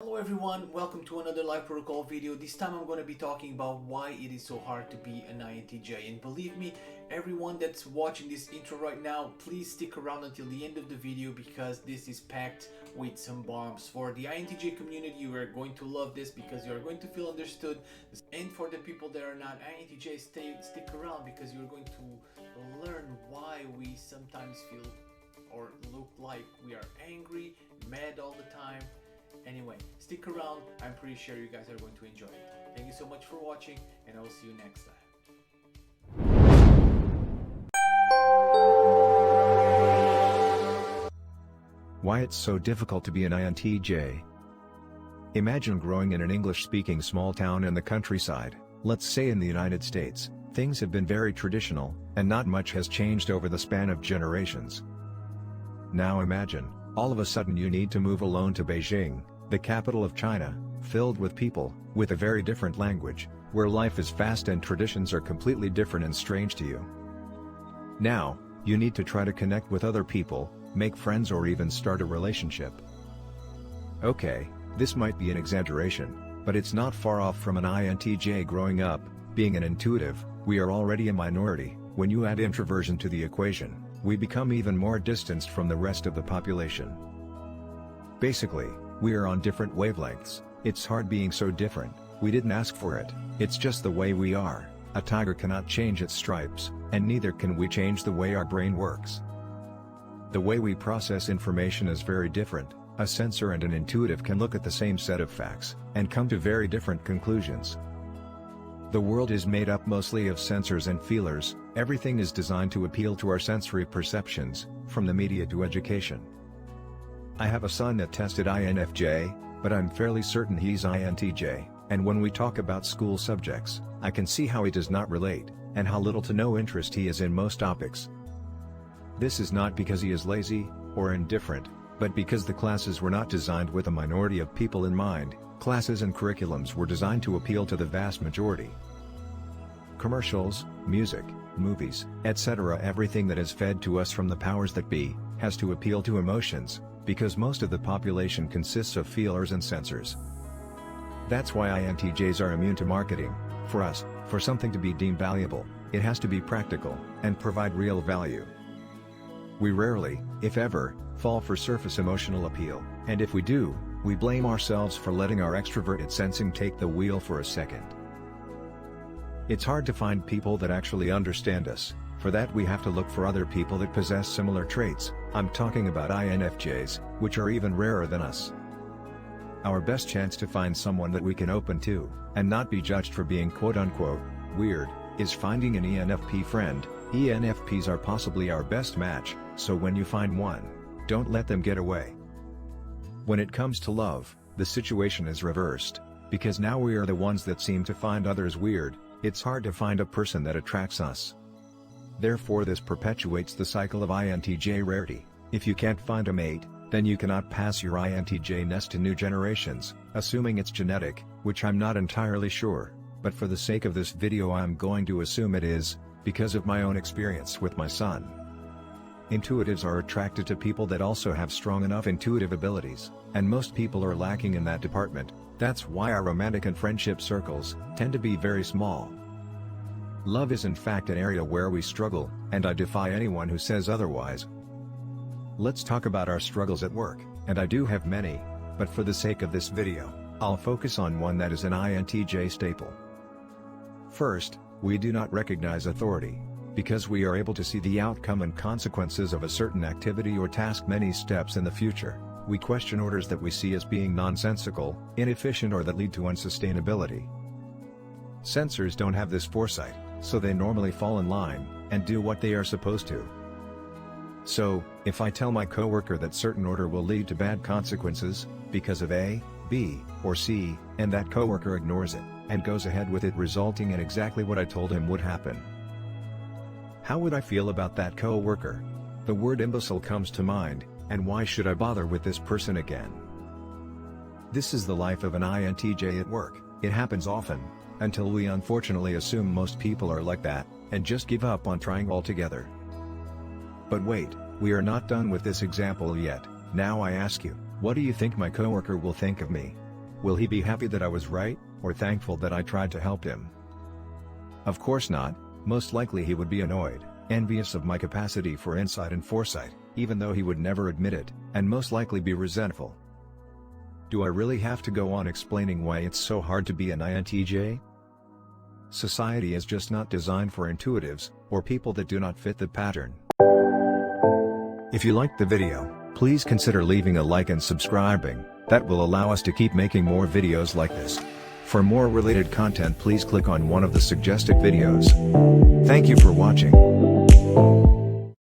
Hello everyone, welcome to another live protocol video. This time I'm going to be talking about why it is so hard to be an INTJ. And believe me, everyone that's watching this intro right now, please stick around until the end of the video because this is packed with some bombs. For the INTJ community, you are going to love this because you are going to feel understood. And for the people that are not INTJ, stick around because you're going to learn why we sometimes feel or look like we are angry, mad all the time. Anyway, stick around. I'm pretty sure you guys are going to enjoy it. Thank you so much for watching, and I will see you next time. Why it's so difficult to be an INTJ. Imagine growing in an English-speaking small town in the countryside, let's say in the United States. Things have been very traditional, and not much has changed over the span of generations. Now imagine, all of a sudden you need to move alone to Beijing, the capital of China, filled with people, with a very different language, where life is fast and traditions are completely different and strange to you. Now, you need to try to connect with other people, make friends or even start a relationship. Okay, this might be an exaggeration, but it's not far off from an INTJ growing up. Being an intuitive, we are already a minority. When you add introversion to the equation, we become even more distanced from the rest of the population. Basically, we are on different wavelengths. It's hard being so different. We didn't ask for it, it's just the way we are. A tiger cannot change its stripes, and neither can we change the way our brain works. The way we process information is very different. A sensor and an intuitive can look at the same set of facts, and come to very different conclusions. The world is made up mostly of sensors and feelers. Everything is designed to appeal to our sensory perceptions, from the media to education. I have a son that tested INFJ, but I'm fairly certain he's INTJ, and when we talk about school subjects, I can see how he does not relate, and how little to no interest he is in most topics. This is not because he is lazy, or indifferent, but because the classes were not designed with a minority of people in mind. Classes and curriculums were designed to appeal to the vast majority. Commercials, music, movies, etc. Everything that is fed to us from the powers that be, has to appeal to emotions, because most of the population consists of feelers and sensors. That's why INTJs are immune to marketing. For us, for something to be deemed valuable, it has to be practical, and provide real value. We rarely, if ever, fall for surface emotional appeal, and if we do, we blame ourselves for letting our extroverted sensing take the wheel for a second. It's hard to find people that actually understand us. For that we have to look for other people that possess similar traits. I'm talking about INFJs, which are even rarer than us. Our best chance to find someone that we can open to, and not be judged for being quote-unquote weird, is finding an ENFP friend. ENFPs are possibly our best match, so when you find one, don't let them get away. When it comes to love, the situation is reversed, because now we are the ones that seem to find others weird. It's hard to find a person that attracts us. Therefore this perpetuates the cycle of INTJ rarity. If you can't find a mate, then you cannot pass your INTJ-ness to new generations, assuming it's genetic, which I'm not entirely sure, but for the sake of this video I'm going to assume it is, because of my own experience with my son. Intuitives are attracted to people that also have strong enough intuitive abilities, and most people are lacking in that department. That's why our romantic and friendship circles tend to be very small. Love is in fact an area where we struggle, and I defy anyone who says otherwise. Let's talk about our struggles at work, and I do have many, but for the sake of this video, I'll focus on one that is an INTJ staple. First, we do not recognize authority. Because we are able to see the outcome and consequences of a certain activity or task many steps in the future, we question orders that we see as being nonsensical, inefficient or that lead to unsustainability. Sensors don't have this foresight, so they normally fall in line, and do what they are supposed to. So, if I tell my coworker that certain order will lead to bad consequences, because of A, B, or C, and that coworker ignores it, and goes ahead with it resulting in exactly what I told him would happen, how would I feel about that co-worker? The word imbecile comes to mind, and why should I bother with this person again? This is the life of an INTJ at work. It happens often, until we unfortunately assume most people are like that, and just give up on trying altogether. But wait, we are not done with this example yet. Now I ask you, what do you think my coworker will think of me? Will he be happy that I was right, or thankful that I tried to help him? Of course not. Most likely he would be annoyed, envious of my capacity for insight and foresight, even though he would never admit it, and most likely be resentful. Do I really have to go on explaining why it's so hard to be an INTJ? Society is just not designed for intuitives, or people that do not fit the pattern. If you liked the video, please consider leaving a like and subscribing. That will allow us to keep making more videos like this. For more related content, please click on one of the suggested videos. Thank you for watching.